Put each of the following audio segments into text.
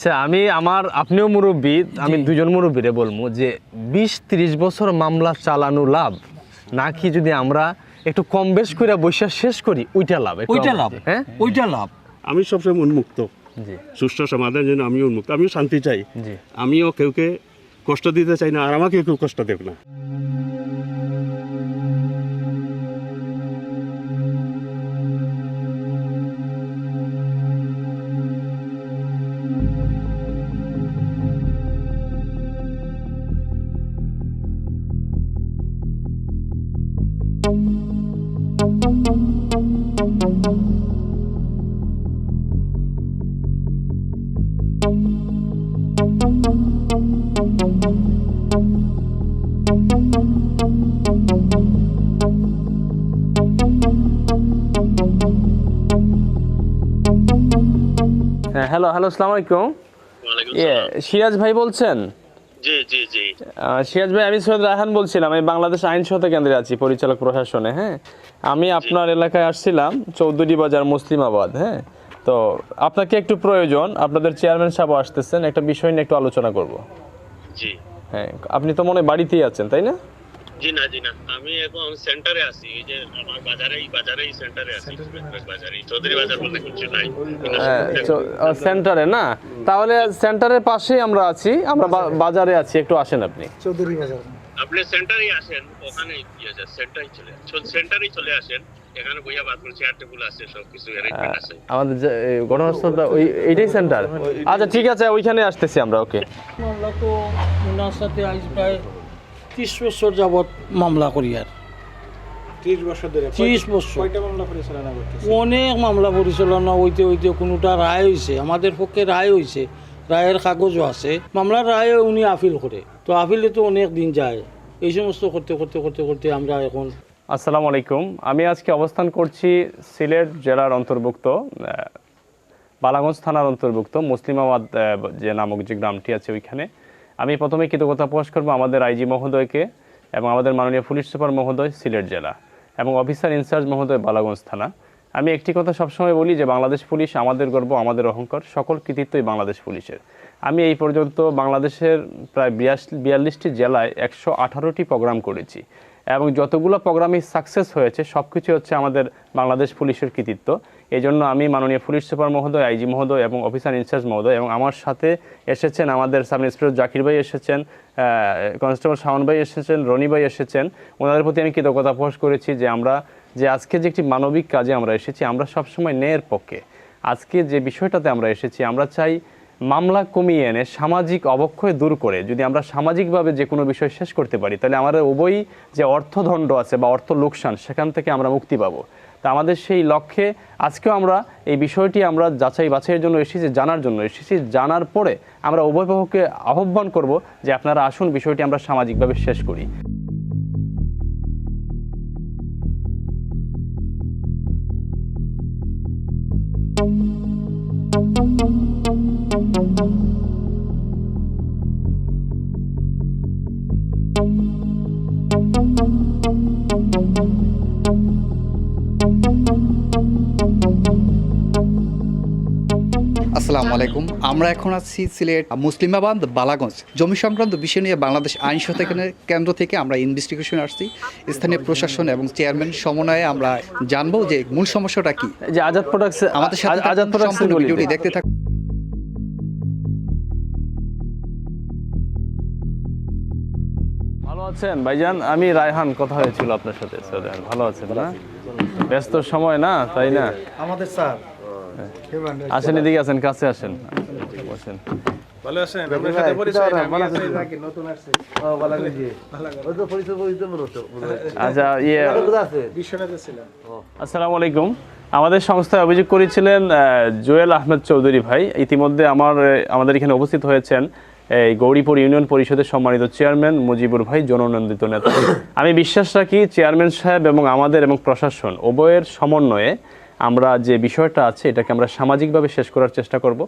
আচ্ছা আপনিও মুরব্বী, আমি দুজন মুরব্বীরে বলবো যে 20-30 বছর মামলা চালানো লাভ নাকি যদি আমরা একটু কম বেশ করে বৈশাখ শেষ করি ওইটা লাভ? হ্যাঁ ওইটা লাভ। আমি সবসময় উন্মুক্ত, জি সুষ্ঠু সমাধানের জন্য আমিও উন্মুক্ত, আমিও শান্তি চাই, জি। আমিও কেউকে কষ্ট দিতে চাই না, আর আমাকে কেউ কষ্ট দেব না। হ্যাঁ, হ্যালো আসসালামু আলাইকুম। সিরাজ ভাই বলছেন? জি জি জি। সিরাজ ভাই, আমি সৈয়দ রায়হান বলছিলাম, আমি বাংলাদেশ আইন সহায়তা কেন্দ্রে আছি, পরিচালক প্রশাসনে। হ্যাঁ, আমি আপনার এলাকায় আসছিলাম, চৌধুরী বাজার, মুসলিমাবাদ। হ্যাঁ, তো আপনাকে একটু প্রয়োজন, আপনাদের চেয়ারম্যান সাহেব আসতেছেন, একটা বিষয় নিয়ে একটু আলোচনা করব। জি হ্যাঁ, আপনি তো মনে হয় বাড়িতেই আছেন, তাই না? জি না, আমি এখন সেন্টারে আছি, এই যে আমার বাজারেই সেন্টারে আছি, বাজারে চৌধুরী বাজার বলতে কিছু নাই। সেন্টারে না, তাহলে সেন্টারের পাশেই আমরা আছি, আমরা বাজারে আছি, একটু আসেন আপনি চৌধুরী বাজার। আপনি সেন্টারেই আসেন, ওখানে কি আছে, সেন্টারেই চলে আসেন, এখানে বইয়া বাথরুম চেয়ার টেবিল আছে, সবকিছু অ্যারেঞ্জমেন্ট আছে। আমাদের যে ঘটনাস্থলটা এইটাই সেন্টার। আচ্ছা ঠিক আছে, ওইখানে আসতেছি আমরা। ওকে। মামলা তো ওনার সাথে আজ প্রায় 30 বছর যাবৎ মামলা করি, আর 30 বছর ধরে 30 বছর কয়টা মামলা পরিচালনা করতেছে? অনেক মামলা পরিচালনা হইতে কোনোটা রায় হয়েছে, আমাদের পক্ষে রায় হয়েছে, রায়ের কাগজও আছে, মামলার রায় উনি আপিল করে, তো আপিলে তো অনেক দিন যায়। এই সমস্ত করতে করতে করতে করতে আমরা এখন। আসসালামু আলাইকুম। আমি আজকে অবস্থান করছি সিলেট জেলার অন্তর্ভুক্ত বালাগঞ্জ থানার অন্তর্ভুক্ত মুসলিমাবাদ যে নামক যে গ্রামটি আছে ওইখানে। আমি প্রথমে কৃতজ্ঞতা প্রকাশ করবো আমাদের আইজি মহোদয়কে এবং আমাদের মাননীয় পুলিশ সুপার মহোদয় সিলেট জেলা এবং অফিসার ইনচার্জ মহোদয় বালাগঞ্জ থানা। আমি একটি কথা সবসময় বলি যে বাংলাদেশ পুলিশ আমাদের গর্ব, আমাদের অহংকার, সকল কৃতিত্বই বাংলাদেশ পুলিশের। আমি এই পর্যন্ত বাংলাদেশের প্রায় 42টি জেলায় 118টি প্রোগ্রাম করেছি এবং যতগুলো প্রোগ্রামই সাকসেস হয়েছে সব কিছু হচ্ছে আমাদের বাংলাদেশ পুলিশের কৃতিত্ব। এই জন্য আমি মাননীয় পুলিশ সুপার মহোদয়, আইজি মহোদয় এবং অফিসার ইনচার্জ মহোদয় এবং আমার সাথে এসেছেন আমাদের সাব ইন্সপেক্টর জাকির ভাই এসেছেন, কনস্টেবল শাওন ভাই এসেছেন, রনি ভাই এসেছেন। ওনাদের প্রতি আমি কৃতজ্ঞতা প্রকাশ করেছি যে আমরা যে আজকে যে একটি মানবিক কাজে আমরা এসেছি, আমরা সবসময় ন্যায়ের পক্ষে। আজকে যে বিষয়টাতে আমরা এসেছি, আমরা চাই মামলা কমিয়ে এনে সামাজিক অবক্ষয় দূর করে যদি আমরা সামাজিকভাবে যে কোনো বিষয় শেষ করতে পারি, তাহলে আমাদের উভয়ই যে অর্থদণ্ড আছে বা অর্থ লোকসান, সেখান থেকে আমরা মুক্তি পাবো। তা আমাদের সেই লক্ষ্যে আজকেও আমরা এই বিষয়টি আমরা যাচাই বাছাইয়ের জন্য এসেছি, জানার জন্য এসেছি। জানার পরে আমরা উভয় পক্ষকে আহ্বান করব যে আপনারা আসুন, বিষয়টি আমরা সামাজিকভাবে শেষ করি। আসসালামু আলাইকুম। আমরা এখন আছি সিলেট মুসলিমাবাদ বালাগঞ্জ জমি সংক্রান্ত বিষয় নিয়ে বাংলাদেশ আইন সহায়তা কেন্দ্র থেকে আমরা ইনভেস্টিগেশন আসছি। স্থানীয় প্রশাসন এবং চেয়ারম্যান সমন্বয়ে আমরা জানবো যে মূল সমস্যাটা কি। যে আজাদ প্রোডাক্টস, আমাদের সাথে আজাদ প্রোডাক্টস ভিডিওটি দেখতে থাকুন। ভালো আছেন ভাইজান? আমি রায়হান, কথা হয়েছিল আপনার সাথে। ভালো আছেন না? ব্যস্ত সময় না, তাই না? আমাদের স্যার আসেন, এদিকে আসেন, কাছে আসেন, বসেন। ভালো আছেন? আপনার সাথে পরিচয় না, আমি আছি নাকি নতুন আসছে? ও ভালো লাগছে, ওই তো পরিচয় মনে হতো। আচ্ছা, বিশ্বনাথে ছিলাম। আসসালামু আলাইকুম। আমাদের সংস্থায় অভিযোগ করেছিলেন জুয়েল আহমেদ চৌধুরী ভাই। ইতিমধ্যে আমাদের এখানে উপস্থিত হয়েছেন এই গৌরীপুর ইউনিয়ন পরিষদের সম্মানিত চেয়ারম্যান মুজিবুর ভাই, জননন্দিত নেতা। আমি বিশ্বাস রাখি চেয়ারম্যান সাহেব এবং আমাদের এবং প্রশাসন উভয়ের সমন্বয়ে আমরা যে বিষয়টা আছে এটাকে আমরা সামাজিকভাবে শেষ করার চেষ্টা করব।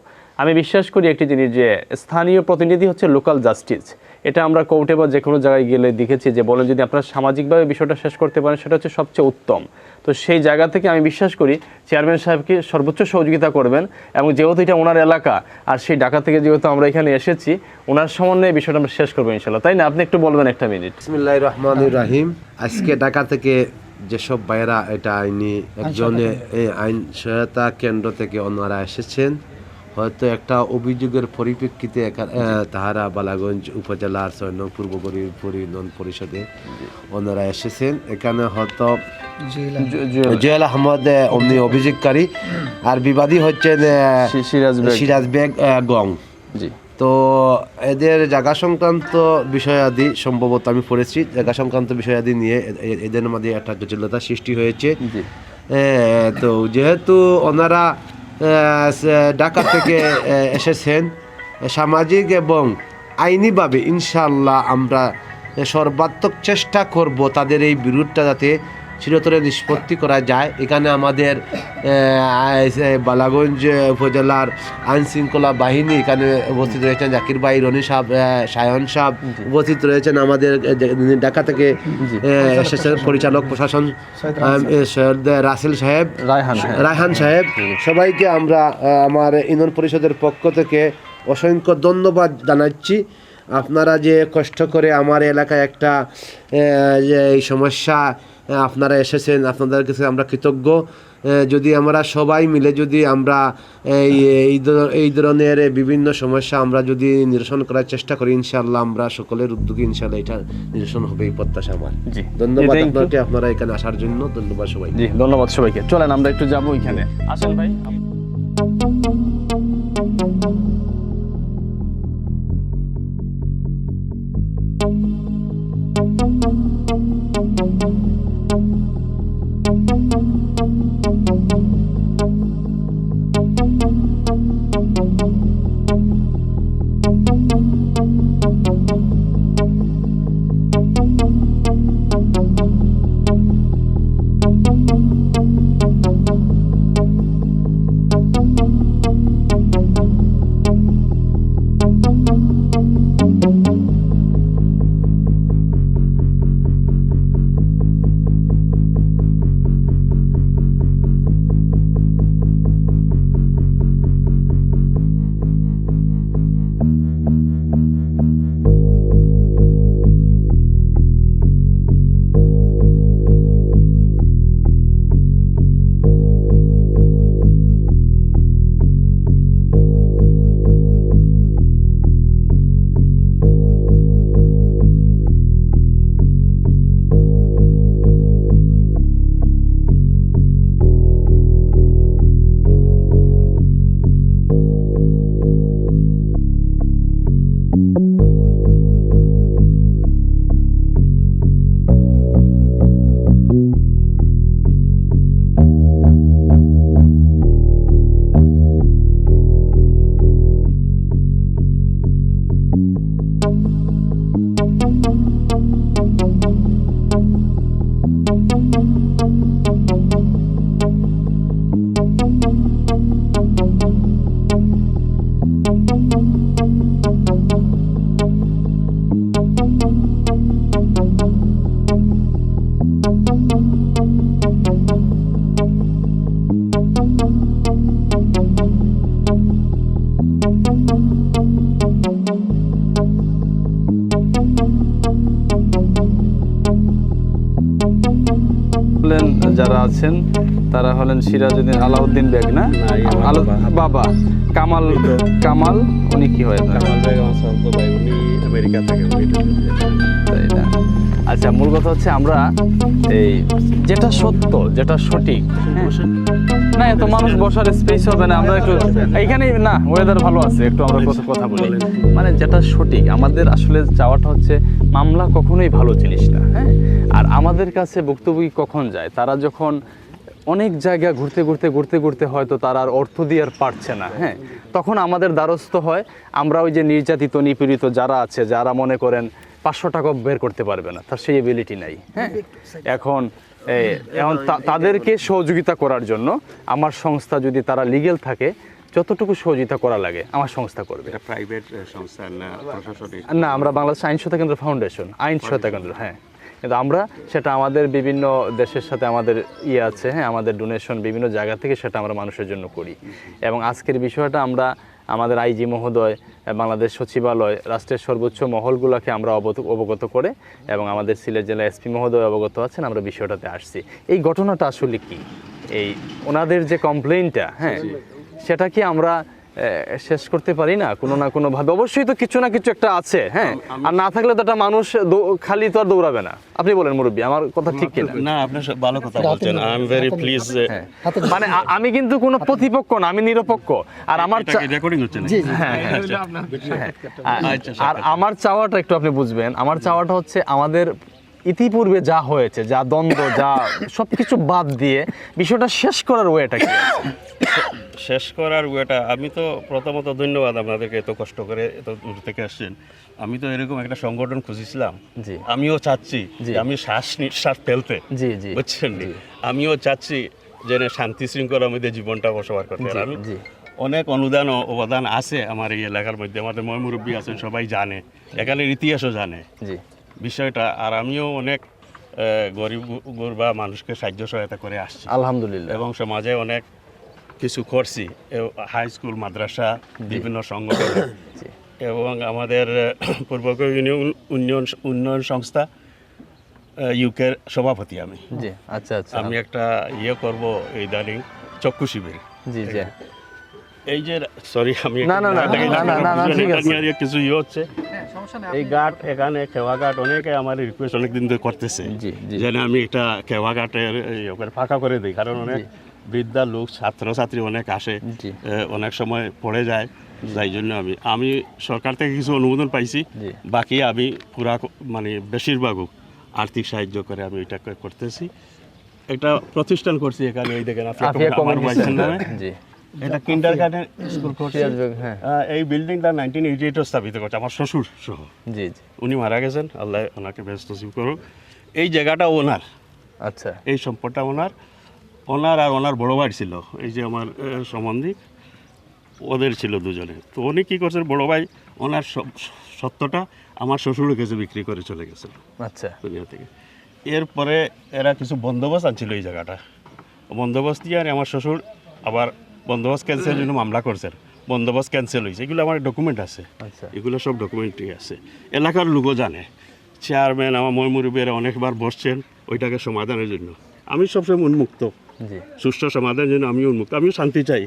আমি বিশ্বাস করি একটি জিনিস, যে স্থানীয় প্রতিনিধি হচ্ছে লোকাল জাস্টিস। এটা আমরা কোর্টে বা যে কোনো জায়গায় গেলে দেখেছি যে বলেন যদি আপনারা সামাজিকভাবে বিষয়টা শেষ করতে পারেন সেটা হচ্ছে সবচেয়ে উত্তম। তো সেই জায়গা থেকে আমি বিশ্বাস করি চেয়ারম্যান সাহেবকে সর্বোচ্চ সহযোগিতা করবেন, এবং যেহেতু এটা ওনার এলাকা আর সেই ঢাকা থেকে যেহেতু আমরা এখানে এসেছি ওনার সমন্বয়ে বিষয়টা আমরা শেষ করবো ইনশাল্লাহ, তাই না? আপনি একটু বলবেন একটা মিনিট। বিসমিল্লাহির রহমানির রহিম। আজকে ঢাকা থেকে যেসব ভাইয়েরা এটা আইন সহায়তা কেন্দ্র থেকে ওনারা এসেছেন, হয়তো একটা অভিযোগের পরিপ্রেক্ষিতে তাহারা বালাগঞ্জ উপজেলার 6 নং পূর্ব পরিণন পরিষদে ওনারা এসেছেন। এখানে হয়তো জুয়েল আহমদ উনি অভিযোগকারী, আর বিবাদী হচ্ছেন সিরাজ বেগ গং। জি। তো এদের জায়গা সংক্রান্ত বিষয়াদি সম্ভবত আমি পড়েছি, জায়গা সংক্রান্ত বিষয়াদি নিয়ে এদের মধ্যে একটা জটিলতা সৃষ্টি হয়েছে। তো যেহেতু ওনারা ঢাকা থেকে এসেছেন, সামাজিক এবং আইনিভাবে ইনশাআল্লাহ আমরা সর্বাত্মক চেষ্টা করব তাদের এই বিরোধটা যাতে চিরতরে নিষ্পত্তি করা যায়। এখানে আমাদের বালাগঞ্জ উপজেলার আইন শৃঙ্খলা বাহিনী এখানে উপস্থিত রয়েছেন, জাকির ভাই, রনি সাহেব, সায়ন সাহেব উপস্থিত রয়েছেন, আমাদের ঢাকা থেকে এসেছেন পরিচালক প্রশাসন সৈয়দ রাসেল সাহেব, রায়হান সাহেব। সবাইকে আমরা আমার ইউনিয়ন পরিষদের পক্ষ থেকে অসংখ্য ধন্যবাদ জানাচ্ছি। আপনারা যে কষ্ট করে আমার এলাকায় একটা এই সমস্যা আপনারা এসেছেন, আপনাদের কাছে আমরা কৃতজ্ঞ। যদি আমরা সবাই মিলে যদি আমরা এই ধরনের বিভিন্ন সমস্যা আমরা যদি নিরসন করার চেষ্টা করি, ইনশাআল্লাহ আমরা সকলের উদ্যোগে ইনশাআল্লাহ এটা নিরসন হবে, এই প্রত্যাশা আমার। ধন্যবাদ আপনাকে, আপনারা এখানে আসার জন্য ধন্যবাদ সবাই। জি, ধন্যবাদ সবাইকে। চলেন আমরা একটু যাবো ওইখানে। আসেন ভাই। যারা আছেন তারা হলেন সিরাজউদ্দিন আলাউদ্দিন বেগ, না বাবা কামাল উনি কি হয় আমেরিকা থেকে। তাই না? আচ্ছা, মূল কথা হচ্ছে আমরা এই যেটা সত্য যেটা সঠিক, না এত মানুষ বসার স্পেস হবে না, আমরা একটু এইখানে না ওয়েদার ভালো আছে, একটু আমরা কথা বলি। মানে যেটা সঠিক, আমাদের আসলে চাওয়াটা হচ্ছে মামলা কখনোই ভালো জিনিস না। হ্যাঁ, আর আমাদের কাছে ভুক্তভোগী কখন যায়, তারা যখন অনেক জায়গা ঘুরতে হয়তো তারা আর অর্থ দিয়ে আর পারছে না। হ্যাঁ, তখন আমাদের দ্বারস্থ হয়। আমরা ওই যে নির্যাতিত নিপীড়িত যারা আছে, যারা মনে করেন 500 টাকা বের করতে পারবে না, তার সেই এবিলিটি নাই। হ্যাঁ, এখন তাদেরকে সহযোগিতা করার জন্য আমার সংস্থা যদি তারা লিগেল থাকে যতটুকু সহযোগিতা করা লাগে আমার সংস্থা করবে। এটা প্রাইভেট সংস্থা না প্রশাসনিক? না, আমরা বাংলাদেশ আইন সহায়তা কেন্দ্র ফাউন্ডেশন, আইন সহায়তা কেন্দ্র, হ্যাঁ। কিন্তু আমরা সেটা আমাদের বিভিন্ন দেশের সাথে আমাদের আছে, হ্যাঁ, আমাদের ডোনেশন বিভিন্ন জায়গা থেকে সেটা আমরা মানুষের জন্য করি। এবং আজকের বিষয়টা আমরা আমাদের আইজি মহোদয়, বাংলাদেশ সচিবালয়, রাষ্ট্রের সর্বোচ্চ মহলগুলোকে আমরা অবগত করে এবং আমাদের সিলেট জেলা এসপি মহোদয় অবগত আছেন, আমরা বিষয়টাতে আসছি। এই ঘটনাটা আসলে কি, এই ওনাদের যে কমপ্লেইনটা, হ্যাঁ, সেটা কি আমরা শেষ করতে পারি না কোনো না কোনো ভাবে? অবশ্যই তো কিছু না কিছু একটা আছে, হ্যাঁ, আর না থাকলে তো একটা মানুষ খালি তো আর দৌড়াবে না। আপনি বলেন মুরব্বী, আমার কথা ঠিক কিনা? না, আপনি ভালো কথা বলছেন, আই এম ভেরি প্লিজ। মানে আমি কিন্তু কোনো প্রতিপক্ষ না, আমি নিরপেক্ষ। আর আমার রেকর্ডিং হচ্ছে না? আর আমার চাওয়াটা একটু আপনি বুঝবেন, আমার চাওয়াটা হচ্ছে আমাদের ইতিপূর্বে যা হয়েছে, যা দ্বন্দ্ব, যা সবকিছু বাদ দিয়ে বিষয়টা শেষ করার ওয়েটা কি? শেষ করার ওয়েটা, আমি তো প্রথমত ধন্যবাদ আপনাদেরকে, এত কষ্ট করে এত দূর থেকে আসছেন। আমি তো এরকম একটা সংগঠন খুঁজেছিলাম, জি, আমিও চাচ্ছি জি, আমি শ্বাস নিঃশ্বাস ফেলতে, জি, জি, বুঝছেন, আমিও চাচ্ছি যে শান্তি শৃঙ্খলার মধ্যে জীবনটা বসবাস করতে। আমি অনেক অনুদান ও অবদান আছে আমার এই এলাকার মধ্যে, আমাদের মুরব্বী আছেন, সবাই জানে, এখানের ইতিহাসও জানে বিষয়টা। আর আমিও অনেক গরিব গুরবা মানুষকে সাহায্য সহায়তা করে আসছি আলহামদুলিল্লাহ, এবং এবং সমাজে অনেক কিছু করছি, হাই স্কুল, মাদ্রাসা, বিভিন্ন সংগঠন এবং আমাদের পূর্বক উন্নয়ন সংস্থা ইউকের সভাপতি আমি। জি, আচ্ছা আচ্ছা, আমি একটা করব ইদানিং চক্ষু শিবির। জি জি, এই যে সরি আমি না না না না ঠিক আছে, কিছু হচ্ছে এই ঘাট, এখানে খেওয়া ঘাট অনেকে আমার রিকোয়েস্ট অনেকদিন ধরে করতেছে যেন আমি একটা খেওয়া ঘাটের ফাঁকা করে দিই, কারণ অনেক বৃদ্ধা লোক, ছাত্রছাত্রী অনেক আসে, অনেক সময় পড়ে যায়, যাই জন্য আমি সরকার থেকে কিছু অনুমোদন পাইছি, বাকি আমি পুরা মানে বেশিরভাগও আর্থিক সাহায্য করে আমি এটা করতেছি। একটা প্রতিষ্ঠান করছি এখানে, এই দেখেন আমার ভাইসের নামে, এটা কিন্ডারগার্টেন স্কুল করছি। এই বিল্ডিংটা 1988 স্থাপিত করছে আমার শ্বশুর সহ। জি জি, উনি মারা গেছেন, আল্লাহ ওনাকে ব্যস্ত নসিব করুক। এই জায়গাটা ওনার, আচ্ছা, এই সম্পদটা ওনার আর ওনার বড় ভাই ছিল, এই যে আমার সম্বন্ধী, ওদের ছিল দুজনে। তো উনি কী করছেন, বড় ভাই ওনার সত্যটা আমার শ্বশুরের কাছে বিক্রি করে চলে গেছেন, আচ্ছা, দুনিয়া থেকে। এরপরে এরা কিছু বন্দোবস্ত আনছিল এই জায়গাটা, বন্দোবস্ত দিয়ে আর আমার শ্বশুর আবার বন্দোবস্ত ক্যান্সেলের জন্য মামলা করছেন, বন্দোবস্ত ক্যান্সেল হয়েছে। এগুলো আমার ডকুমেন্ট আছে, এগুলো সব ডকুমেন্টই আছে, এলাকার লোকও জানে। চেয়ারম্যান আমার মুরব্বীরা অনেকবার বসছেন ওইটাকে সমাধানের জন্য। আমি সবসময় উন্মুক্ত, সুষ্ঠু সমাধানের জন্য আমিও উন্মুক্ত, আমিও শান্তি চাই,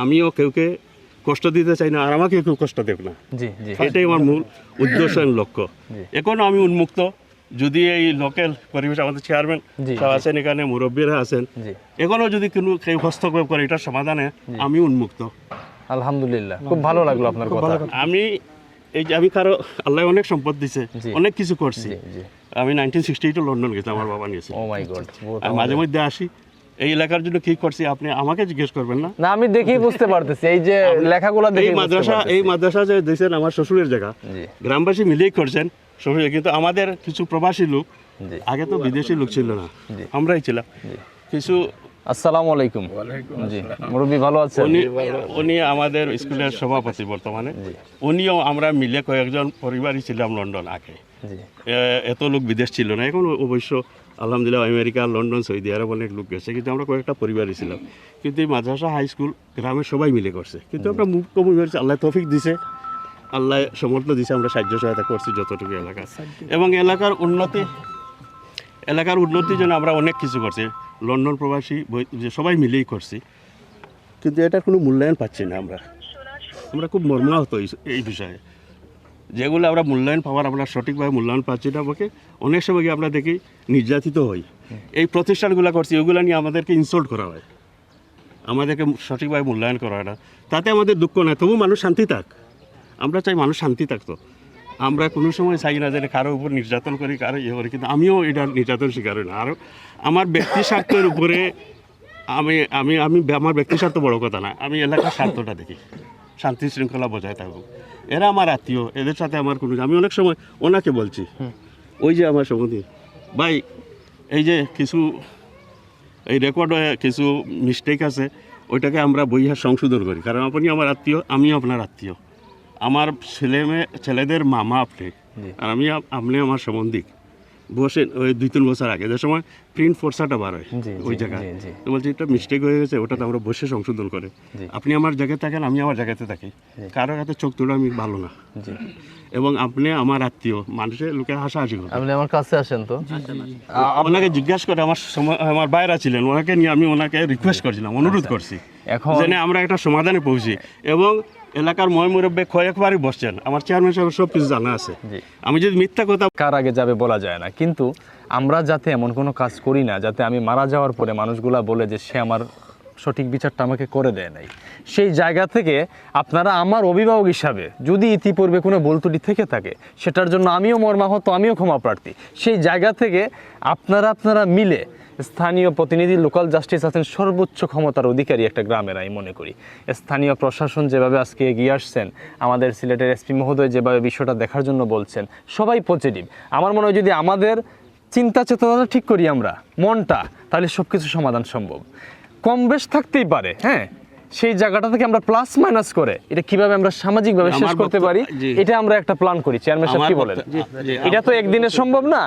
আমিও কেউকে কষ্ট দিতে চাই না, আর আমাকে কেউ কষ্ট দেব না, এটাই আমার মূল উদ্দেশ্য, লক্ষ্য। এখনও আমি উন্মুক্ত, যদি এই লোকাল পরিবেশ, আমাদের চেয়ারম্যান সব আছেন এখানে, মুরব্বীরা আছেন, এখনও যদি কেউ হস্তক্ষেপ করে এটার সমাধানে আমি উন্মুক্ত। আলহামদুলিল্লাহ, খুব ভালো লাগলো আপনার কথা। আমি কারো আল্লাহ অনেক সম্পদ দিছে, অনেক কিছু করছি। আমি 1968 লন্ডন গেছি, আমার বাবা নিয়েছে। ও মাই গড, আমি মাঝে মধ্যে আসি, এই এলাকার জন্য কি করছি আপনি আমাকে জিজ্ঞেস করবেন না? না, আমি দেখেই বুঝতে পারতেছি, এই যে লেখাগুলো দেখে। এই মাদ্রাসা যে দিয়েছেন আমার শ্বশুরের জায়গা, গ্রামবাসী মিলেই করছেন শ্বশুর, কিন্তু আমাদের কিছু প্রবাসী লোক, আগে তো বিদেশি লোক ছিল না, আমরাই ছিলাম কিছু। আসসালামু আলাইকুম। জি, মুরব্বী ভালো আছেন? উনি আমাদের স্কুলের সভাপতি বর্তমানে, উনিও আমরা মিলে কয়েকজন পরিবারই ছিলাম লন্ডন আগে, এত লোক বিদেশ ছিল না। এখন অবশ্য আলহামদুলিল্লাহ আমেরিকা, লন্ডন, সৌদি আরব অনেক লোক গেছে, কিন্তু আমরা কয়েকটা পরিবারই ছিলাম। কিন্তু এই মাদ্রাসা, হাই স্কুল গ্রামের সবাই মিলে করছে, কিন্তু আমরা মুখ কম হয়েছে, আল্লাহ তৌফিক দিছে, আল্লাহ সমর্থ দিছে, আমরা সাহায্য সহায়তা করছি যতটুকু এলাকা। এবং এলাকার উন্নতির জন্য আমরা অনেক কিছু করছি, লন্ডন প্রবাসী যে সবাই মিলেই করছি, কিন্তু এটার কোনো মূল্যায়ন পাচ্ছি না। আমরা খুব মর্মাহত এই বিষয়ে, যেগুলো আমরা মূল্যায়ন পাওয়ার, আমরা সঠিকভাবে মূল্যায়ন পাচ্ছি না। আমাকে অনেক সময় আমরা দেখি নির্যাতিত হই, এই প্রতিষ্ঠানগুলো করছি, ওগুলো নিয়ে আমাদেরকে ইনসাল্ট করা হয়, আমাদেরকে সঠিকভাবে মূল্যায়ন করা হয় না। তাতে আমাদের দুঃখ নয়, তবু মানুষ শান্তি থাক, আমরা চাই মানুষ শান্তি থাকতো। আমরা কোনো সময় চাই না যে কারো উপর নির্যাতন করি, কারো করি, কিন্তু আমিও এটা নির্যাতন শিকার হই না। আর আমার ব্যক্তি স্বার্থের উপরে আমি আমার ব্যক্তি স্বার্থ বড় কথা না, আমি এলাকার স্বার্থটা দেখি, শান্তি শৃঙ্খলা বজায় থাকুক। এরা আমার আত্মীয়, এদের সাথে আমার কোনো, আমি অনেক সময় ওনাকে বলছি, ওই যে আমার সম্বন্ধী ভাই, এই যে কিছু এই রেকর্ডে কিছু মিস্টেক আছে, ওইটাকে আমরা বইয়া সংশোধন করি, কারণ আপনি আমার আত্মীয়, আমিও আপনার আত্মীয়, আমার ছেলেদের মামা আপনি, আর আপনি আমার সম্বন্ধিক। বসে ওই 2-3 বছর আগে যে সময় প্রিন্ট ফোর্সাটা বার হয় ওই জায়গায়, তো বলছি এটা মিস্টেক হয়ে গেছে, ওটা তো আমরা বসে সংশোধন করে, আপনি আমার জায়গায় থাকেন, আমি আমার জায়গাতে থাকি, কারোর হাতে চোখ তোলা আমি ভালো না। এবং আপনি আমার আত্মীয়, মানুষের লোকে হাসাহাসি করে, আপনি আমার কাছে আসেন তো। ওনাকে জিজ্ঞাসা করে, আমার বাইরা ছিলেন, ওনাকে নিয়ে আমি ওনাকে রিকোয়েস্ট করছিলাম, অনুরোধ করছি এখন যেন আমরা একটা সমাধানে পৌঁছি। এবং এলাকার মুরব্বী কয়েকবারই বসছেন, আমার চেয়ারম্যান সাহেব সব কিছু জানা আছে। আমি যদি মিথ্যা কথা কার আগে যাবে বলা যায় না, কিন্তু আমরা যাতে এমন কোনো কাজ করি না যাতে আমি মারা যাওয়ার পরে মানুষগুলা বলে যে সে আমার সঠিক বিচারটা আমাকে করে দেয় নাই, সেই জায়গা থেকে আপনারা আমার অভিভাবক হিসাবে যদি ইতিপূর্বে কোনো ভুল ত্রুটি থেকে থাকে সেটার জন্য আমিও মর্মাহত, আমিও ক্ষমা প্রার্থী। সেই জায়গা থেকে আপনারা মিলে, স্থানীয় প্রতিনিধি, লোকাল জাস্টিস আছেন সর্বোচ্চ ক্ষমতার অধিকারী একটা গ্রামের, আমি মনে করি স্থানীয় প্রশাসন যেভাবে আজকে এগিয়ে আসছেন, আমাদের সিলেটের এসপি মহোদয় যেভাবে বিষয়টা দেখার জন্য বলছেন, সবাই পজিটিভ। আমার মনে হয় যদি আমাদের চিন্তা চেতনাটা ঠিক করি আমরা, মনটা, তাহলে সব কিছু সমাধান সম্ভব। কম বেশ থাকতেই পারে, হ্যাঁ, সেই জায়গাটা থেকে আমরা প্লাস মাইনাস করে এটা কিভাবে আমরা সামাজিকভাবে শেষ করতে পারি, এটা আমরা একটা প্ল্যান করি। চেয়ারম্যান সাহেব কি বলেন? এটা তো একদিনে সম্ভব না,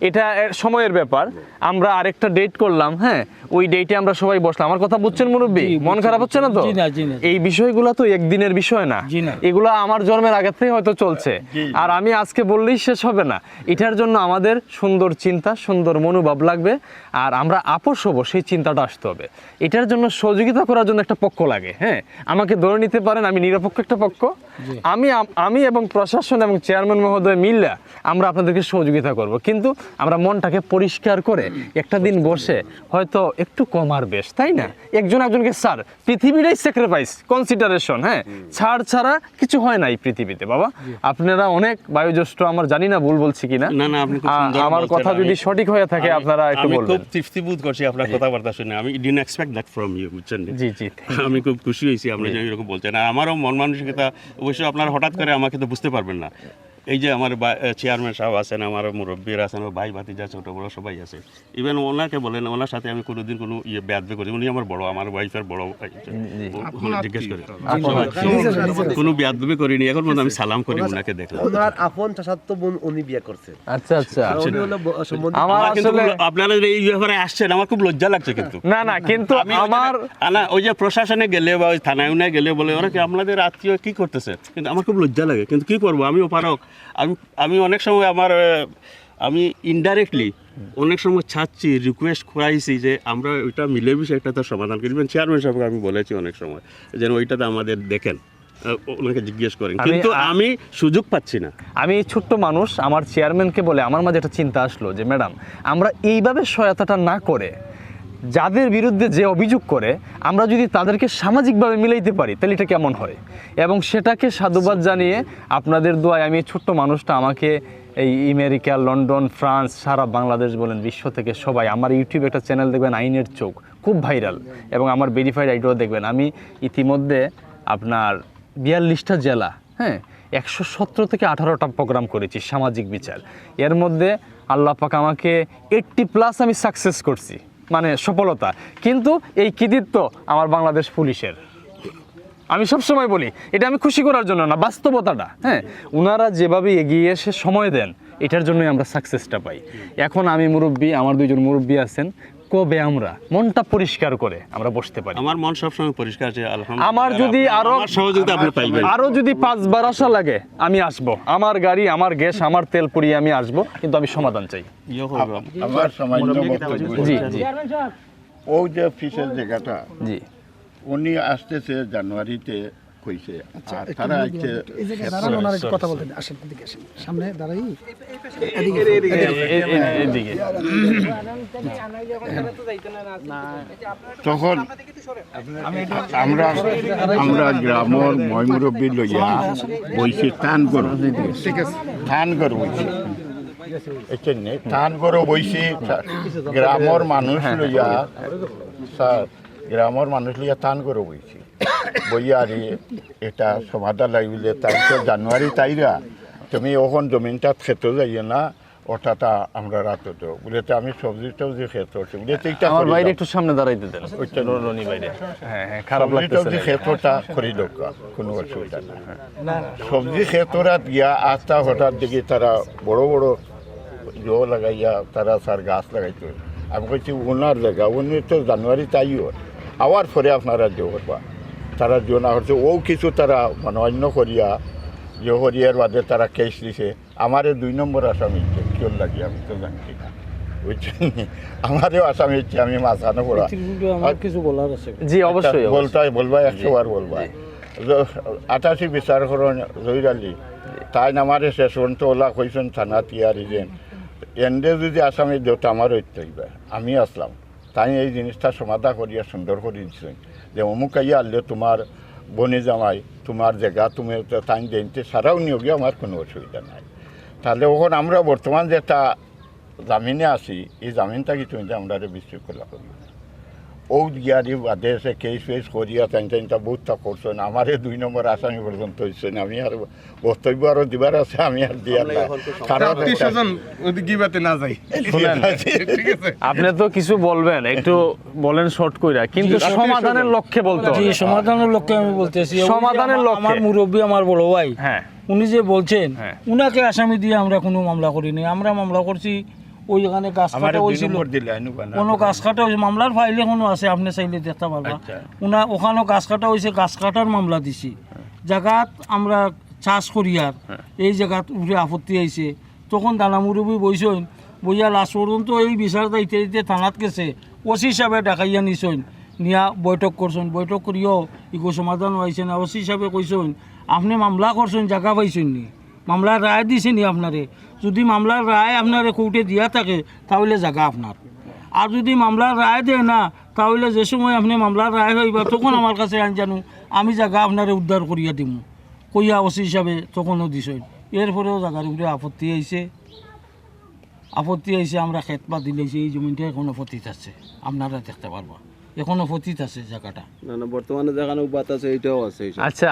এটা সময়ের ব্যাপার। আমরা আরেকটা ডেট করলাম, হ্যাঁ, ওই ডেটে আমরা সবাই বসলাম। আমার কথা বুঝছেন মুরব্বী? মন খারাপ হচ্ছে না তো? এই বিষয়গুলো তো একদিনের বিষয় না, এগুলো আমার জন্মের আগে থেকে হয়তো চলছে, আর আমি আজকে বললেই শেষ হবে না। এটার জন্য আমাদের সুন্দর চিন্তা, সুন্দর মনোভাব লাগবে, আর আমরা আপোষ হব, সেই চিন্তাটা আসতে হবে। এটার জন্য সহযোগিতা করার জন্য একটা পক্ষ লাগে, হ্যাঁ, আমাকে ধরে নিতে পারেন আমি নিরপেক্ষ একটা পক্ষ। আমি এবং প্রশাসন এবং চেয়ারম্যান মহোদয় মিলে আমরা আপনাদেরকে সহযোগিতা করব, কিন্তু আমরা মনটাকে পরিষ্কার করে একটা দিন বসে হয়তো একটু কম আর বেশ, তাই না, একজন একজনকে স্যার, পৃথিবীটাই স্যাক্রিফাইস, কনসিডারেশন, হ্যাঁ, ছাড় ছাড়া কিছু হয় না এই পৃথিবীতে। বাবা আপনারা অনেক বায়োজ্যেষ্ঠ, আমার জানি না ভুল বলছি কিনা, আমার কথা যদি সঠিক হয়ে থাকে আপনারা একটু বলবেন। আমি খুব তৃপ্তি বোধ করছি আপনার কথাবার্তা শুনে, আমি didn't expect that from you, বুঝছেন? জি জি, আমি খুব খুশি হয়েছি আপনি যে এরকম বলছেন। আর আমারও মন মানসিকতা, অবশ্যই আপনারা হঠাৎ করে আমাকে তো বুঝতে পারবেন না। এই যে আমার চেয়ারম্যান সাহেব আছেন, আমার মুরব্বীরা আছেন, ভাই ভাতিজা ছোট বড় সবাই আছে। ইভেন ওনাকে বলেন, ওনার সাথে আমি কোনোদিন কোনো বেয়াদবি করি, উনি আমার বড়, আমার ওয়াইফের বড়, জিজ্ঞেস করি কোনো বেয়াদবি করিনি এখন পর্যন্ত। আমি সালাম করি ওনাকে দেখলাম। ওনার আপন চাচাতো বোন উনি বিয়ে করছে। আচ্ছা আচ্ছা, আমার আসলে আপনারা এই ব্যাপারে আসছেন, আমার খুব লজ্জা লাগছে। কিন্তু না, কিন্তু আমার ওই যে প্রশাসনে গেলে বা ওই থানায় উনায় গেলে বলে ওরা কি আপনাদের আত্মীয় কি করতেছে, কিন্তু আমার খুব লজ্জা লাগে। কিন্তু কি করবো, আমি ওপারক। আমি অনেক সময় আমি ইনডাইরেক্টলি অনেক সময় ছাড়ছি, রিকোয়েস্ট করাইছি যে আমরা ওইটা মিলেমিশে একটা তো সমাধান করবেন। চেয়ারম্যান সাহেবকে আমি বলেছি অনেক সময় যেন ওইটাতে আমাদের দেখেন, ওনাকে জিজ্ঞেস করেন, কিন্তু আমি সুযোগ পাচ্ছি না। আমি ছোট্ট মানুষ, আমার চেয়ারম্যানকে বলে আমার মাঝে একটা চিন্তা আসলো যে ম্যাডাম, আমরা এইভাবে সহায়তাটা না করে যাদের বিরুদ্ধে যে অভিযোগ করে আমরা যদি তাদেরকে সামাজিকভাবে মিলাইতে পারি তাহলে এটা কেমন হয়। এবং সেটাকে সাধুবাদ জানিয়ে আপনাদের দোয়ায় আমি ছোট্ট মানুষটা, আমাকে এই আমেরিকা, লন্ডন, ফ্রান্স, সারা বাংলাদেশ বলেন বিশ্ব থেকে সবাই, আমার ইউটিউবে একটা চ্যানেল দেখবেন আইনের চোখ, খুব ভাইরাল, এবং আমার ভেরিফাইড আইডিও দেখবেন। আমি ইতিমধ্যে আপনার 42টা জেলা, হ্যাঁ, 117 থেকে 18টা প্রোগ্রাম করেছি সামাজিক বিচার। এর মধ্যে আল্লাহ পাক আমাকে 80+ আমি সাকসেস করছি, মানে সফলতা। কিন্তু এই কৃতিত্ব আমার বাংলাদেশ পুলিশের। আমি সবসময় বলি এটা আমি খুশি করার জন্য না, বাস্তবতাটা, হ্যাঁ, ওনারা যেভাবে এগিয়ে এসে সময় দেন এটার জন্যই আমরা সাকসেসটা পাই। এখন আমি মুরব্বী, আমার 2জন মুরব্বী আছেন, কবে আমরা মনটা পরিষ্কার করে আমরা বসতে পারি? আমার মন সবসময় পরিষ্কার আছে, আলহামদুলিল্লাহ। আমার যদি সহযোগিতা আপনি পাইবেন, আরো যদি 5বার আসা লাগে আমি আসবো, আমার গাড়ি, আমার গ্যাস, আমার তেল পুড়িয়ে আমি আসবো, কিন্তু আমি সমাধান চাই। আমার সামান্য বক্তব্য, জি জি, ওই যে অফিসের জায়গাটা, জি, উনি আসতেছে জানুয়ারিতে কইছে, আর তারা আইছে কথা বলতে আসেন, এদিকে আসেন, সামনে দাঁড়াই, এদিকে। তখন আমরা গ্রামের ময়মুরব্বী লইয়া বইছি টান করো, ঠিক আছে, টান করো বইছি, টান করো বইছি গ্রামের মানুষ লইয়া, স্যার গ্রামের মানুষ লইয়া টান করো বইছি, বইয়া আর এটা সমাধান লাগবে। তাই তো জানুয়ারি তাইরা তুমি ওখান জমিনটা খেতে যাইয়ে না, ওটাটা আমরা রাতে তো বলেতে আমি সবজি টবজি খেত করছি বলেতে এটা আমার বাইরে একটু সামনে দাঁড়াইতে দেন রনি বাইরে হ্যাঁ হ্যাঁ খারাপ লাগতেছে সবজি ক্ষেত্রটা করি দরকার কোনো অসুবিধা নেই সবজি ক্ষেত্ররা দিয়া আস্তা হঠাৎ দেখি তারা বড় বড় জো লাগাইয়া তারা স্যার গাছ লাগাইতো আমি কইছি ওনার জায়গা উনি তো জানুয়ারি তাইও আবার পরে আপনারা জো করবা তারা জো না করছে ও কিছু তারা মানে অন্য করিয়া জো করিয়ার বাদে তারা কেস দিছে আমারে 2 নম্বর আসামি কেউ লাগিয়ে আমি তো জানছি না বুঝছেন আমারও আসামি হচ্ছে আমি মাঝখানে পড়া আমার কিছু বলার আছে জি অবশ্যই বলবা 100 বার বলবা 88 বিচার করেন জহির আলী তাই আমার শেষ পর্যন্ত ওলা কইছেন থানা তিয়ারি যেন এন্ডে যদি আসামি দেওয়া আমার হইতে আমি আসলাম তাই এই জিনিসটা সমাধা করিয়া সুন্দর করে দিচ্ছেন যে অমুক আইয়া আনলে তোমার বনে জামাই তোমার জায়গা তুমি তাই দেনতে সারাও নিয়োগে আমার কোনো অসুবিধা নাই তাহলে ওখানে আমরা বর্তমান যেটা জামিনে আছি এই জামিনটা কি তুমি আমরা বিশৃঙ্খলা করি ও গিয়ারি বাদে এসে কেস ফেস করিয়া তাইটা বহুতটা করছেন আমারে 2 নম্বর আসামি পর্যন্ত হয়েছেন আমি আর বক্তব্য আরও দিবার আছে আমি আর দিয়ার না কারণ আপনি তো কিছু বলবেন একটু বলেন শর্ট কইরা কিন্তু সমাধানের লক্ষ্যে বলতে জি হবে সমাধানের লক্ষ্যে আমি বলতেছি সমাধানের লক্ষ্যে। আমার মুরব্বী আমার বড় ভাই হ্যাঁ উনি যে বলছেন হ্যাঁ। উনাকে আসামি দিয়ে আমরা কোনো মামলা করিনি আমরা মামলা করছি ওই এখানে গাছ কাটা হয়েছিল কোনো গাছ কাটা হয়েছে মামলার ফাইলে কোনো আছে আপনি চাইলে দেখতে পারবা ওখানেও গাছ কাটা হয়েছে গাছ কাটার মামলা দিছি জায়গাত আমরা চাষ করিয়ার এই জায়গাত উঠে আপত্তি আইছে তখন দানা মুরব্বী বইছেন বইয়া লাস্ট পর্যন্ত এই বিচার দায়িত্বে দিতে থানাত গেছে ওসি হিসাবে ডাকাইয়া নিছেন নিয়া বৈঠক করছেন বৈঠক করিও ইগো সমাধান হয়েছে না ওসি হিসাবে কইছেন আপনি মামলা করছেন জায়গা পাইছেন নি মামলার রায় দিছে নি আপনারে যদি মামলার রায় আপনারে কোর্টে দিয়া থাকে তাহলে জায়গা আপনার আর যদি মামলার রায় দেয় না তাহলে যে সময় আপনি মামলার রায় হইবা তখন আমার কাছে আন জানো আমি জায়গা আপনারে উদ্ধার করিয়া দিব কইয়া ওসি হিসাবে তখনও দিছেন এরপরেও জায়গার উপরে আপত্তি আইছে আমরা খেত পা দিলেছি এই জমিনটা এখনো পতিত আছে আপনারা দেখতে পারবা এখনো পতিত আছে জায়গাটা বর্তমানে যেখানে উপাত আছে এইটাও আছে আচ্ছা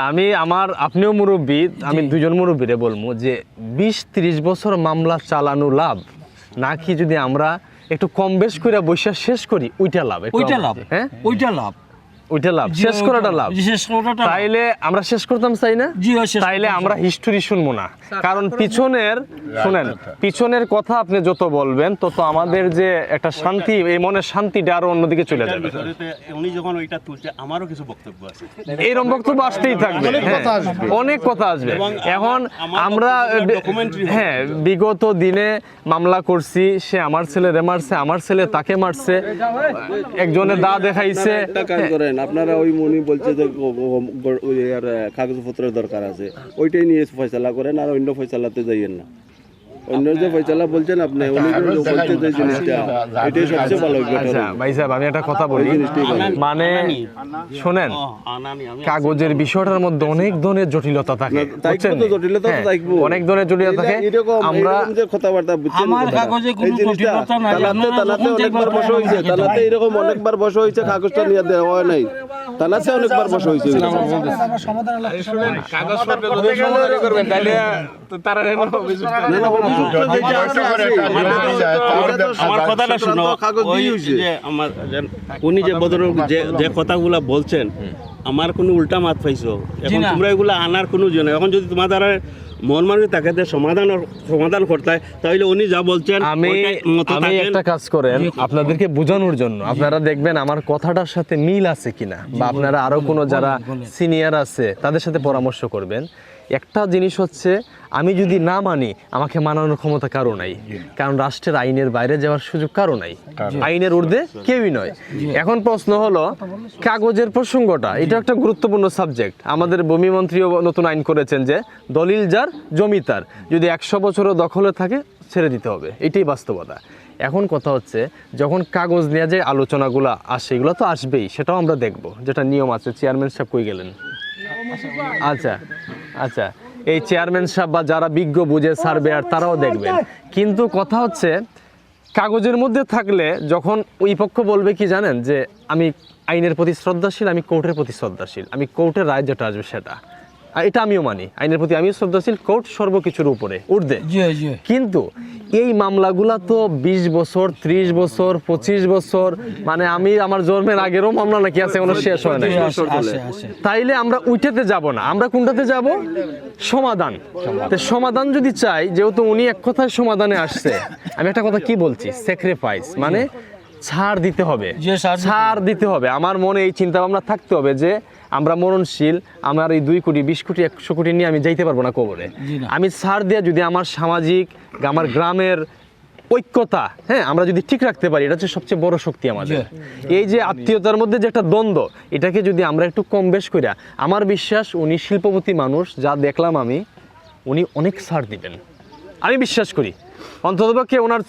আপনিও মুরব্বী আমি দুজন মুরব্বীরে বলবো যে 20-30 বছর মামলা চালানো লাভ নাকি যদি আমরা একটু কম বেশ করে বৈশা শেষ করি ওইটা লাভ হ্যাঁ ওইটা লাভ ওইটা লাভ শেষ করাটা লাভ শেষ করাটা তাইলে আমরা শেষ করতাম চাই না জি শেষ তাইলে আমরা হিস্টোরি শুনবো না কারণ পিছনের কথা আপনি যত বলবেন তত আমাদের যে একটা শান্তি এই মনের শান্তিটা আরো অন্যদিকে চলে যাবে উনি যখন ওইটা তুলছে আমারও কিছু বক্তব্য আছে এইরকম বক্তব্য আসতেই থাকবে অনেক কথা আসবে এখন আমরা হ্যাঁ বিগত দিনে মামলা করছি সে আমার ছেলেরে মারছে আমার ছেলে তাকে মারছে একজনের দা দেখাইছে আপনারা ওই মনি বলছে যে কাগজপত্রের দরকার আছে ওইটাই নিয়ে ফয়সালা করেন আর অন্য ফয়সালাতে যাইয়েন না অন্য যে ফয়সালা বলছেন আপনি উনি বলতে যে জিনিসটা এটাই সবচেয়ে ভালো আচ্ছা ভাই সাহেব আমি একটা কথা বলি মানে শুনেন কাগজের বিষয়টার মধ্যে অনেক ধরনের জটিলতা থাকে অনেক ধরনের জটিলতা থাকে আমরা কথাবার্তা আমার কাগজে কোনো জটিলতা নাই তালাতে অনেকবার বসা হয়েছে তালাতে এরকম অনেকবার বসা হয়েছে কাগজটা নিয়ে দেওয়া হয় নাই তালাতে অনেকবার বসা হয়েছে আমার কথাটা শুনো উনি যে বদরক যে কথাগুলা বলছেন আমার কোনো উল্টা মাত পাইছো এখন তোমরা এগুলা আনার কোনো জন্য এখন যদি তোমার দ্বারা মন মানে তাকে সমাধান করতে হয় তাহলে উনি যা বলছেন আমি একটা কাজ করেন আপনাদেরকে বোঝানোর জন্য আপনারা দেখবেন আমার কথাটার সাথে মিল আছে কিনা বা আপনারা আরো কোনো যারা সিনিয়র আছে তাদের সাথে পরামর্শ করবেন একটা জিনিস হচ্ছে আমি যদি না মানি আমাকে মানানোর ক্ষমতা কারো নাই কারণ রাষ্ট্রের আইনের বাইরে যাওয়ার সুযোগ কারো নাই আইনের ঊর্ধ্বে কেউই নয় এখন প্রশ্ন হলো কাগজের প্রসঙ্গটা এটা একটা গুরুত্বপূর্ণ সাবজেক্ট আমাদের ভূমিমন্ত্রীও নতুন আইন করেছেন যে দলিল যার জমি তার যদি 100 বছরও দখলে থাকে ছেড়ে দিতে হবে এটাই বাস্তবতা এখন কথা হচ্ছে যখন কাগজ নিয়ে যে আলোচনাগুলো আসে এগুলো তো আসবেই সেটাও আমরা দেখব যেটা নিয়ম আছে চেয়ারম্যান সাহেব কই গেলেন আচ্ছা এই চেয়ারম্যান সাহেব বা যারা বিজ্ঞ বুঝে সার্ভেয়ার তারাও দেখবেন কিন্তু কথা হচ্ছে কাগজের মধ্যে থাকলে যখন ওই পক্ষ বলবে কি জানেন যে আমি আইনের প্রতি শ্রদ্ধাশীল আমি কোর্টের প্রতি শ্রদ্ধাশীল আমি কোর্টের রায় যেটা আসবে সেটা আর এটা আমিও মানি, আইনের প্রতি আমিও শ্রদ্ধাশীল, কোর্ট সর্বকিছুর উপরে ঊর্ধ্বে। জি জি। কিন্তু এই মামলাগুলা তো 20 বছর 30 বছর 25 বছর, মানে আমি আমার জন্মের আগেরও মামলা নাকি আছে, কোনো শেষ হয় না। তাইলে আমরা উইটাতে যাব না, আমরা কোনটাতে যাব? সমাধান। তো সমাধান যদি চাই, যেহেতু উনি এক কথায় সমাধানে আসছে, আমি একটা কথা কি বলছি, স্যাক্রিফাইস মানে ছাড় দিতে হবে, ছাড় দিতে হবে। আমার মনে এই চিন্তা ভাবনা থাকতে হবে যে আমরা মরণশীল, আমার এই 2 কোটি 20 কোটি 100 কোটি নিয়ে আমি যাইতে পারবো না কবরে। আমি ছাড় দিয়ে যদি আমার সামাজিক, আমার গ্রামের ঐক্যতা, হ্যাঁ, আমরা যদি ঠিক রাখতে পারি, এটা হচ্ছে সবচেয়ে বড় শক্তি আমাদের। এই যে আত্মীয়তার মধ্যে যে একটা দ্বন্দ্ব, এটাকে যদি আমরা একটু কম বেশ করি, আমার বিশ্বাস উনি শিল্পপতি মানুষ, যা দেখলাম আমি, উনি অনেক ছাড় দিবেন, আমি বিশ্বাস করি। অন্ততপক্ষে ওনার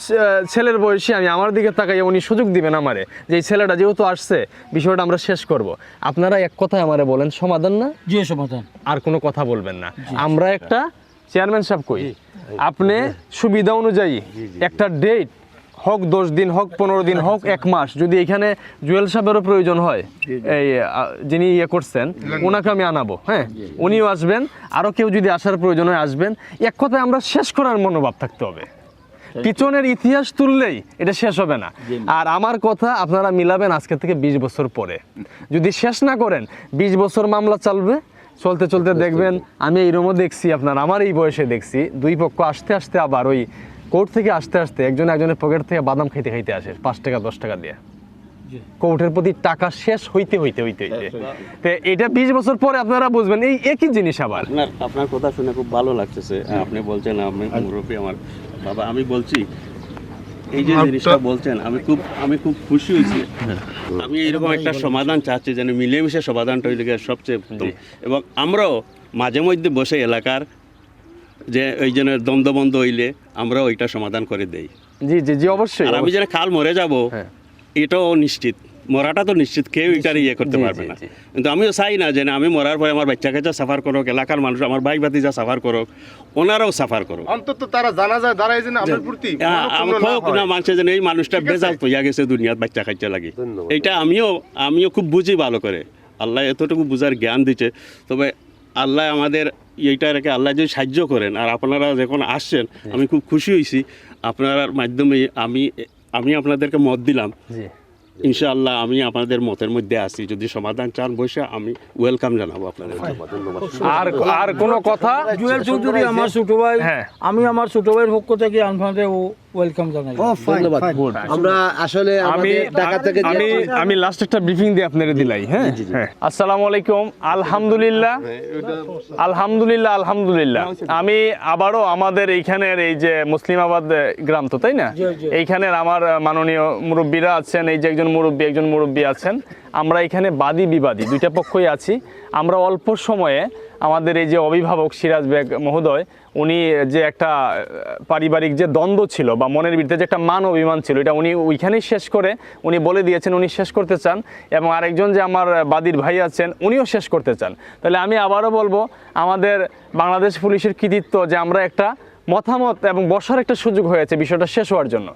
ছেলের বয়সী আমি, আমার দিকে তাকাইয়া উনি সুযোগ দিবেন আমারে, যে এই ছেলেটা যেহেতু আসছে, বিষয়টা আমরা শেষ করব। আপনারা এক কথায় আমারে বলেন সমাধান না? জি সমাধান। আর কোনো কথা বলবেন না। আমরা একটা চেয়ারম্যান সাহেব কই, আপনি সুবিধা অনুযায়ী একটা ডেট হোক, 10 দিন হোক, 15 দিন হোক, 1 মাস, যদি এখানে জুয়েল সাহেবেরও প্রয়োজন হয়, এই যিনি ইয়ে করছেন, ওনাকে আমি আনাবো, হ্যাঁ, উনিও আসবেন, আরও কেউ যদি আসার প্রয়োজন হয় আসবেন। এক কথায় আমরা শেষ করার মনোভাব থাকতে হবে, পিছনের ইতিহাস তুললেই এটা শেষ হবে না। আর আমার কথা আপনারা মিলাবেন আজকে থেকে 20 বছর পরে, যদি শেষ না করেন 20 বছর মামলা চলবে, চলতে চলতে দেখবেন, আমি এইরকমও দেখছি, আপনার আমার এই বয়সে দেখছি, 2 পক্ষ আসতে আসতে আবার ওই কোর্ট থেকে আসতে আসতে একজন একজনের পকেট থেকে বাদাম খাইতে খাইতে আসে 5 টাকা 10 টাকা দিয়ে, কোর্টের প্রতি টাকা শেষ হইতে হইতে হইতে হইতে। তো এটা 20 বছর পরে আপনারা বুঝবেন এই একই জিনিস আবার। আপনার কথা শুনে খুব ভালো লাগতেছে। আপনি বলছেন আপনি মুরব্বী, আমার বাবা, আমি বলছি এই যে জিনিসটা বলছেন, আমি খুব খুশি হয়েছি। আমি এরকম একটা সমাধান চাচ্ছি, যেন মিলেমিশে সমাধানটা হইলে সবচেয়ে উত্তম। এবং আমরাও মাঝে মধ্যে বসে এলাকার যে ওই জন্য দ্বন্দ্ববন্ধ হইলে আমরা ওইটা সমাধান করে দেই। জি জি জি, অবশ্যই। আর আমি যেন কাল মরে যাব, এটাও নিশ্চিত, মরাটা তো নিশ্চিত, কেউ এটার ইয়ে করতে পারবে না। কিন্তু আমিও চাই না যে আমি মরার পরে আমার বাচ্চা কাচ্চা সাফার করুক, এলাকার মানুষ, আমার ভাই ভাতিজা সাফার করুক, ওনারাও সাফার করুক। অন্তত তারা জানা যায় দাঁড়ায় যে আপনার প্রতি না মানুষের যেন এই মানুষটা বেজাল হইয়া গেছে দুনিয়ার বাচ্চা কাচ্চা লাগে, এইটা আমিও খুব বুঝি ভালো করে। আল্লাহ এতটুকু বুঝার জ্ঞান দিচ্ছে। তবে আল্লাহ আমাদের এইটা রেখে আল্লাহ যদি সাহায্য করেন, আর আপনারা যখন আসছেন আমি খুব খুশি হয়েছি। আপনার মাধ্যমে আমি আপনাদেরকে মত দিলাম, ইনশাআল্লাহ আমি আপনাদের মতের মধ্যে আছি। যদি সমাধান চান বসে, আমি ওয়েলকাম জানাবো আপনাদের। আর কোনো কথা? জুয়েল চৌধুরী আমার ছোট ভাই, আমি আমার ছোট ভাইয়ের পক্ষ থেকে আপনাদের ওয়েলকাম জানাই। ধন্যবাদ। আমরা আসলে আমি ঢাকা থেকে আমি লাস্ট একটা ব্রিফিং দিয়ে আপনাদের দিলাই। হ্যাঁ, আসসালামু আলাইকুম। আলহামদুলিল্লাহ আলহামদুলিল্লাহ আলহামদুলিল্লাহ। আমি আবারও আমাদের এইখানের এই যে মুসলিমাবাদ গ্রাম তো, তাই না, এইখানের আমার মাননীয় মুরব্বীরা আছেন, এই যে একজন মুরব্বী আছেন, আমরা এখানে বাদী বিবাদী 2টা পক্ষই আছি। আমরা অল্প সময়ে আমাদের এই যে অভিভাবক সিরাজ বেগ মহোদয়, উনি যে একটা পারিবারিক যে দ্বন্দ্ব ছিল বা মনের ভিতরে যে একটা মান অভিমান ছিল, এটা উনি ওইখানেই শেষ করে উনি বলে দিয়েছেন উনি শেষ করতে চান। এবং আরেকজন যে আমার বাদীর ভাই আছেন, উনিও শেষ করতে চান। তাহলে আমি আবারও বলবো, আমাদের বাংলাদেশ পুলিশের কৃতিত্ব যে আমরা একটা মতামত এবং বসার একটা সুযোগ হয়েছে বিষয়টা শেষ হওয়ার জন্য।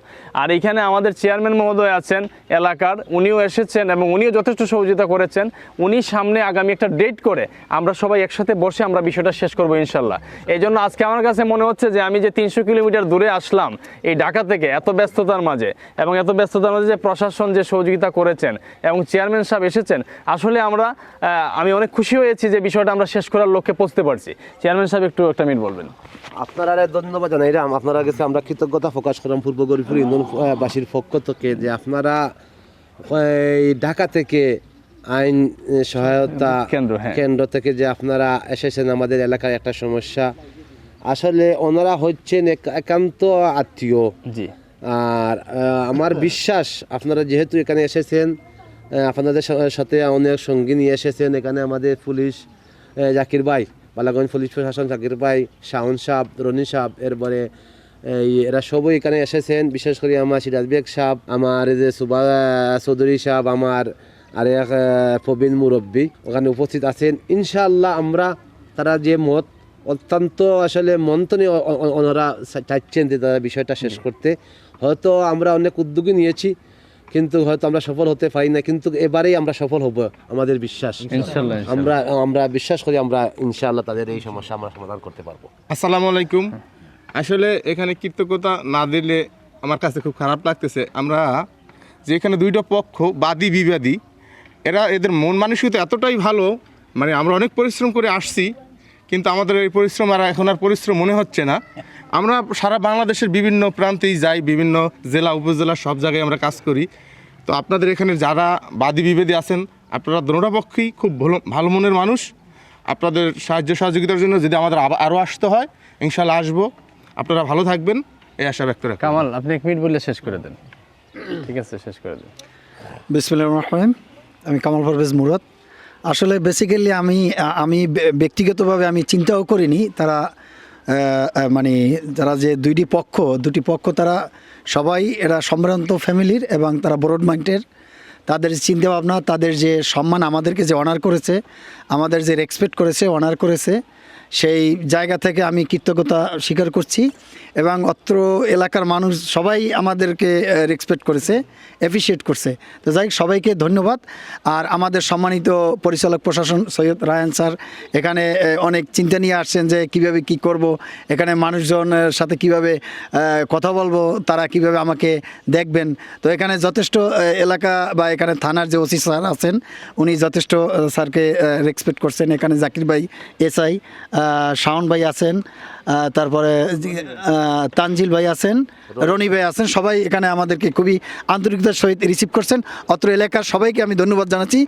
আর এখানে আমাদের চেয়ারম্যান মহোদয় আছেন এলাকার, উনিও এসেছেন এবং উনিও যথেষ্ট সহযোগিতা করেছেন। উনি সামনে আগামী একটা ডেট করে আমরা সবাই একসাথে বসে আমরা বিষয়টা শেষ করবো ইনশাল্লাহ। এই জন্য আজকে আমার কাছে মনে হচ্ছে যে আমি যে 300 কিলোমিটার দূরে আসলাম এই ঢাকা থেকে, এত ব্যস্ততার মাঝে, এবং এত ব্যস্ততার মাঝে যে প্রশাসন যে সহযোগিতা করেছেন এবং চেয়ারম্যান সাহেব এসেছেন, আসলে আমি অনেক খুশি হয়েছি যে বিষয়টা আমরা শেষ করার লক্ষ্যে পৌঁছতে পারছি। চেয়ারম্যান সাহেব একটু একটা মিনিট বলবেন। আপনারা ধন্যবাদ জানাই, আপনারা কাছে আমরা কৃতজ্ঞতা প্রকাশ করলাম পূর্ব গরিপুর ইউনিয়নবাসীর পক্ষ থেকে, যে আপনারা ঢাকা থেকে আইন সহায়তা কেন্দ্র থেকে যে আপনারা এসেছেন আমাদের এলাকার একটা সমস্যা। আসলে ওনারা হচ্ছেন একান্ত আত্মীয়। আর আমার বিশ্বাস আপনারা যেহেতু এখানে এসেছেন, আপনাদের সাথে অনেক সঙ্গী নিয়ে এসেছেন। এখানে আমাদের পুলিশ জাকির ভাই, বালাগঞ্জ পুলিশ প্রশাসন জাকির ভাই, শাওন সাহেব, রনি সাহেব, এরপরে এরা সবই এখানে এসেছেন। বিশেষ করে আমার সিরাজ বেগ সাহেব, আমার যে সুবা চৌধুরী সাহেব, আমার আরেক প্রবীণ মুরব্বী ওখানে উপস্থিত আছেন। ইনশাআল্লাহ আমরা তারা যে মত অত্যন্ত আসলে মন্থনে ওনারা চাইছেন যে তারা বিষয়টা শেষ করতে, হয়তো আমরা অনেক উদ্যোগী নিয়েছি, কিন্তু হয়তো আমরা সফল হতে পারি না, কিন্তু এবারেই আমরা সফল হব, আমাদের বিশ্বাস। ইনশাল্লাহ আমরা বিশ্বাস করি আমরা ইনশাআল্লাহ তাদের এই সমস্যা আমরা সমাধান করতে পারবো। আসসালামু আলাইকুম। আসলে এখানে কৃতজ্ঞতা না দিলে আমার কাছে খুব খারাপ লাগতেছে। আমরা যে এখানে দুইটা পক্ষ বাদী বিবাদী, এদের মন মানসিকতা এতটাই ভালো, মানে আমরা অনেক পরিশ্রম করে আসছি, কিন্তু আমাদের এই পরিশ্রম আর এখন আর পরিশ্রম মনে হচ্ছে না। আমরা সারা বাংলাদেশের বিভিন্ন প্রান্তেই যাই, বিভিন্ন জেলা উপজেলা সব জায়গায় আমরা কাজ করি। তো আপনাদের এখানে যারা বাদী বিবাদী আছেন, আপনারা দোনোটা পক্ষেই খুব ভালো মনের মানুষ। আপনাদের সাহায্য সহযোগিতার জন্য যদি আমাদের আরও আসতে হয়, ইনশাল্লাহ আসবো। আপনারা ভালো থাকবেন এই আশা ব্যক্ত রাখি। কামাল, আপনি 1 মিনিট বললে শেষ করে দেন। ঠিক আছে, শেষ করে দেন। বিসমিল্লাহির রহমানির রহিম। আমি কামাল পারভেজ মুরাদ। আসলে বেসিক্যালি আমি ব্যক্তিগতভাবে আমি চিন্তাও করিনি তারা মানে যারা যে দুটি পক্ষ তারা সবাই এরা সম্ভ্রান্ত ফ্যামিলির এবং তারা ব্রড মাইন্ডের। তাদের চিন্তাভাবনা, তাদের যে সম্মান, আমাদেরকে যে অনার করেছে, আমাদের যে রেসপেক্ট করেছে, অনার করেছে, সেই জায়গা থেকে আমি কৃতজ্ঞতা স্বীকার করছি। এবং অত্র এলাকার মানুষ সবাই আমাদেরকে রেসপেক্ট করেছে, অ্যাপ্রিসিয়েট করছে। তো যাই হোক, সবাইকে ধন্যবাদ। আর আমাদের সম্মানিত পরিচালক প্রশাসন সৈয়দ রায়হান স্যার এখানে অনেক চিন্তা নিয়ে আসছেন যে কিভাবে কি করব, এখানে মানুষজনের সাথে কিভাবে কথা বলবো, তারা কিভাবে আমাকে দেখবেন। তো এখানে যথেষ্ট এলাকা বা এখানে থানার যে ওসি স্যার আছেন, উনি যথেষ্ট স্যারকে রেসপেক্ট করছেন। এখানে জাকির ভাই, এসআই শাওন ভাই আছেন, তারপরে তানজিল ভাই আছেন, রনি ভাই আছেন, সবাই এখানে আমাদেরকে খুবই আন্তরিকতার সহিত রিসিভ করছেন। অত্র এলাকার সবাইকে আমি ধন্যবাদ জানাচ্ছি।